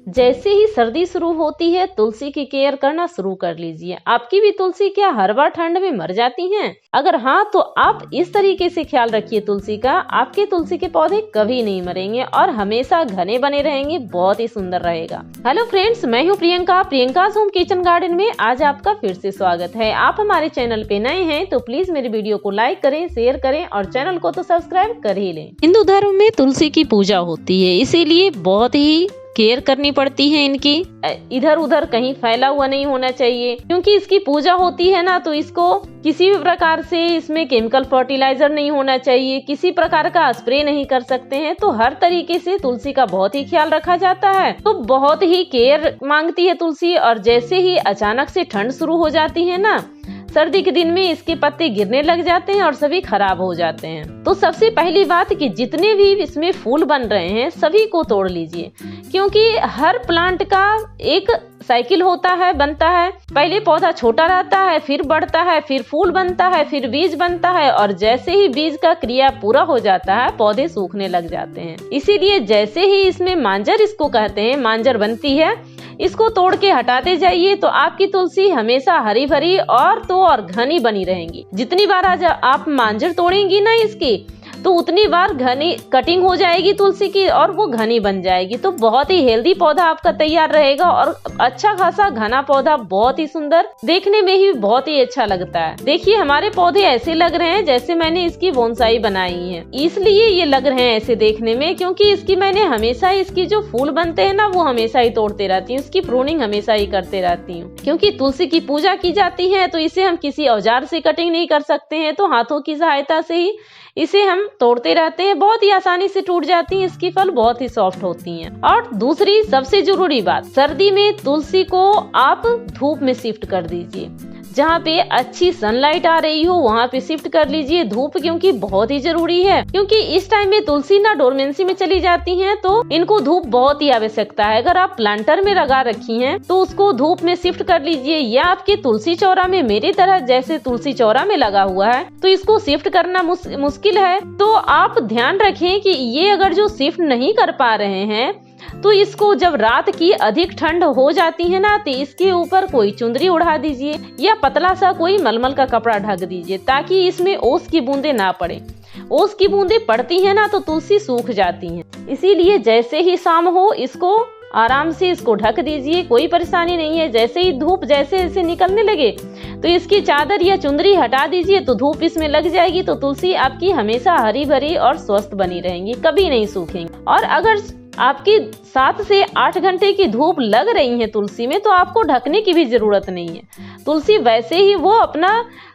जैसे ही सर्दी शुरू होती है तुलसी की केयर करना शुरू कर लीजिए। आपकी भी तुलसी क्या हर बार ठंड में मर जाती हैं? अगर हाँ तो आप इस तरीके से ख्याल रखिए तुलसी का, आपके तुलसी के पौधे कभी नहीं मरेंगे और हमेशा घने बने रहेंगे, बहुत ही सुंदर रहेगा। हेलो फ्रेंड्स, मैं हूँ प्रियंका, प्रियंकाज़ होम किचन गार्डन में आज आपका फिर से स्वागत है। आप हमारे चैनल पे नए हैं तो प्लीज मेरे वीडियो को लाइक करें, शेयर करें और चैनल को तो सब्सक्राइब कर ही लें। हिंदू धर्म में तुलसी की पूजा होती है, इसीलिए बहुत ही केयर करनी पड़ती है इनकी। इधर उधर कहीं फैला हुआ नहीं होना चाहिए, क्योंकि इसकी पूजा होती है ना, तो इसको किसी भी प्रकार से इसमें केमिकल फर्टिलाइजर नहीं होना चाहिए, किसी प्रकार का स्प्रे नहीं कर सकते हैं। तो हर तरीके से तुलसी का बहुत ही ख्याल रखा जाता है। तो बहुत ही केयर मांगती है तुलसी। और जैसे ही अचानक से ठंड शुरू हो जाती है ना, सर्दी के दिन में इसके पत्ते गिरने लग जाते हैं और सभी खराब हो जाते हैं। तो सबसे पहली बात कि जितने भी इसमें फूल बन रहे हैं सभी को तोड़ लीजिए, क्योंकि हर प्लांट का एक साइकिल होता है, बनता है। पहले पौधा छोटा रहता है, फिर बढ़ता है, फिर फूल बनता है, फिर बीज बनता है और जैसे ही बीज का क्रिया पूरा हो जाता है पौधे सूखने लग जाते हैं। इसीलिए जैसे ही इसमें मांजर, इसको कहते हैं, मांजर बनती है, इसको तोड़ के हटाते जाइए तो आपकी तुलसी हमेशा हरी भरी और घनी बनी रहेंगी। जितनी बार आज आप मांजर तोड़ेंगी ना इसकी, तो उतनी बार घनी कटिंग हो जाएगी तुलसी की और वो घनी बन जाएगी। तो बहुत ही हेल्दी पौधा आपका तैयार रहेगा और अच्छा खासा घना पौधा, बहुत ही सुंदर, देखने में ही बहुत ही अच्छा लगता है। देखिए हमारे पौधे ऐसे लग रहे हैं जैसे मैंने इसकी बोनसाई बनाई है, इसलिए ये लग रहे हैं ऐसे देखने में, क्योंकि इसकी मैंने हमेशा इसकी जो फूल बनते हैं ना वो हमेशा ही तोड़ते रहती हूँ, इसकी प्रूनिंग हमेशा ही करते रहती हूँ। क्योंकि तुलसी की पूजा की जाती है तो इसे हम किसी औजार से कटिंग नहीं कर सकते हैं, तो हाथों की सहायता से ही इसे हम तोड़ते रहते हैं। बहुत ही आसानी से टूट जाती हैं, इसकी फल बहुत ही सॉफ्ट होती हैं। और दूसरी सबसे जरूरी बात, सर्दी में तुलसी को आप धूप में शिफ्ट कर दीजिए। जहाँ पे अच्छी सनलाइट आ रही हो वहाँ पे शिफ्ट कर लीजिए धूप, क्योंकि बहुत ही जरूरी है। क्योंकि इस टाइम में तुलसी ना डोरमेंसी में चली जाती हैं, तो इनको धूप बहुत ही आवश्यकता है। अगर आप प्लांटर में लगा रखी हैं तो उसको धूप में शिफ्ट कर लीजिए, या आपके तुलसी चौरा में मेरी तरह जैसे तुलसी चौरा में लगा हुआ है तो इसको शिफ्ट करना मुश्किल है, तो आप ध्यान रखें कि ये अगर जो शिफ्ट नहीं कर पा रहे हैं तो इसको जब रात की अधिक ठंड हो जाती है ना, तो इसके ऊपर कोई चुंदरी उड़ा दीजिए या पतला सा कोई मलमल का कपड़ा ढक दीजिए, ताकि इसमें ओस की बूंदें ना पड़े। ओस की बूंदें पड़ती है ना तो तुलसी सूख जाती हैं। इसीलिए जैसे ही शाम हो इसको आराम से इसको ढक दीजिए, कोई परेशानी नहीं है। जैसे ही धूप जैसे निकलने लगे तो इसकी चादर या चुंदरी हटा दीजिए, तो धूप इसमें लग जाएगी, तो तुलसी आपकी हमेशा हरी भरी और स्वस्थ बनी रहेंगी, कभी नहीं सूखेंगी। और अगर आपकी 7 से 8 घंटे की धूप लग रही है तुलसी में, तो आपको ढकने की भी जरूरत नहीं है। तुलसी वैसे ही वो अपना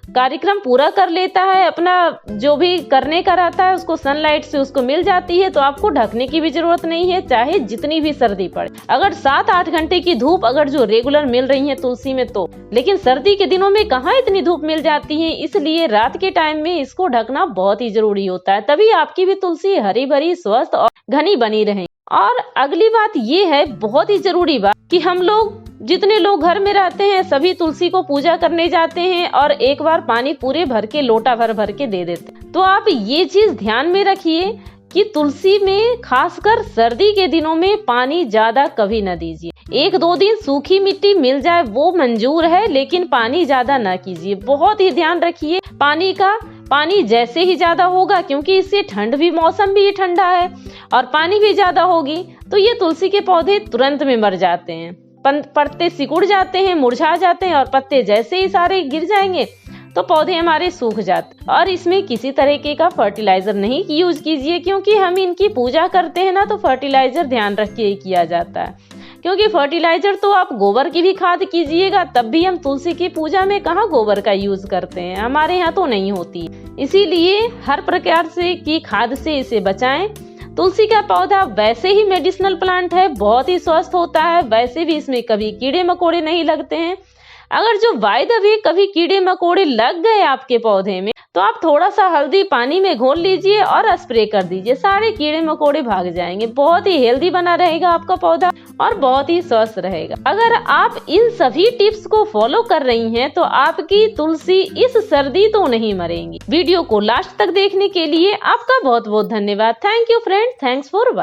कार्यक्रम पूरा कर लेता है, अपना जो भी करने का रहता है उसको सनलाइट से उसको मिल जाती है, तो आपको ढकने की भी जरूरत नहीं है, चाहे जितनी भी सर्दी पड़े। अगर 7-8 घंटे की धूप अगर जो रेगुलर मिल रही है तुलसी में तो, लेकिन सर्दी के दिनों में कहाँ इतनी धूप मिल जाती है, इसलिए रात के टाइम में इसको ढकना बहुत ही जरूरी होता है, तभी आपकी भी तुलसी हरी भरी, स्वस्थ और घनी बनी रहे। और अगली बात ये है, बहुत ही जरूरी बात, कि हम लोग जितने लोग घर में रहते हैं सभी तुलसी को पूजा करने जाते हैं और एक बार पानी पूरे भर के, लोटा भर के दे देते हैं। तो आप ये चीज ध्यान में रखिए कि तुलसी में खासकर सर्दी के दिनों में पानी ज्यादा कभी न दीजिए। 1-2 दिन सूखी मिट्टी मिल जाए वो मंजूर है, लेकिन पानी ज्यादा ना कीजिए। बहुत ही ध्यान रखिए पानी का। पानी जैसे ही ज्यादा होगा, क्योंकि इससे ठंड भी, मौसम भी ठंडा है और पानी भी ज्यादा होगी, तो ये तुलसी के पौधे तुरंत में मर जाते हैं। पत्ते सिकुड़ जाते हैं, मुरझा जाते हैं और पत्ते जैसे ही सारे गिर जाएंगे तो पौधे हमारे सूख जाते हैं। और इसमें किसी तरीके का फर्टिलाइजर नहीं यूज कीजिए, क्योंकि हम इनकी पूजा करते हैं ना, तो फर्टिलाइजर ध्यान रख के किया जाता है। क्योंकि फर्टिलाइजर तो आप गोबर की भी खाद कीजिएगा, तब भी हम तुलसी की पूजा में कहाँ गोबर का यूज करते हैं, हमारे यहाँ तो नहीं होती। इसीलिए हर प्रकार से की खाद से इसे बचाएं। तुलसी का पौधा वैसे ही मेडिसिनल प्लांट है, बहुत ही स्वस्थ होता है, वैसे भी इसमें कभी कीड़े मकोड़े नहीं लगते हैं। अगर जो बाय द वे कभी कीड़े मकोड़े लग गए आपके पौधे में, तो आप थोड़ा सा हल्दी पानी में घोल लीजिए और स्प्रे कर दीजिए, सारे कीड़े मकोड़े भाग जाएंगे। बहुत ही हेल्दी बना रहेगा आपका पौधा और बहुत ही स्वस्थ रहेगा। अगर आप इन सभी टिप्स को फॉलो कर रही हैं तो आपकी तुलसी इस सर्दी तो नहीं मरेंगी। वीडियो को लास्ट तक देखने के लिए आपका बहुत बहुत धन्यवाद। Thank you friend, thanks for watching.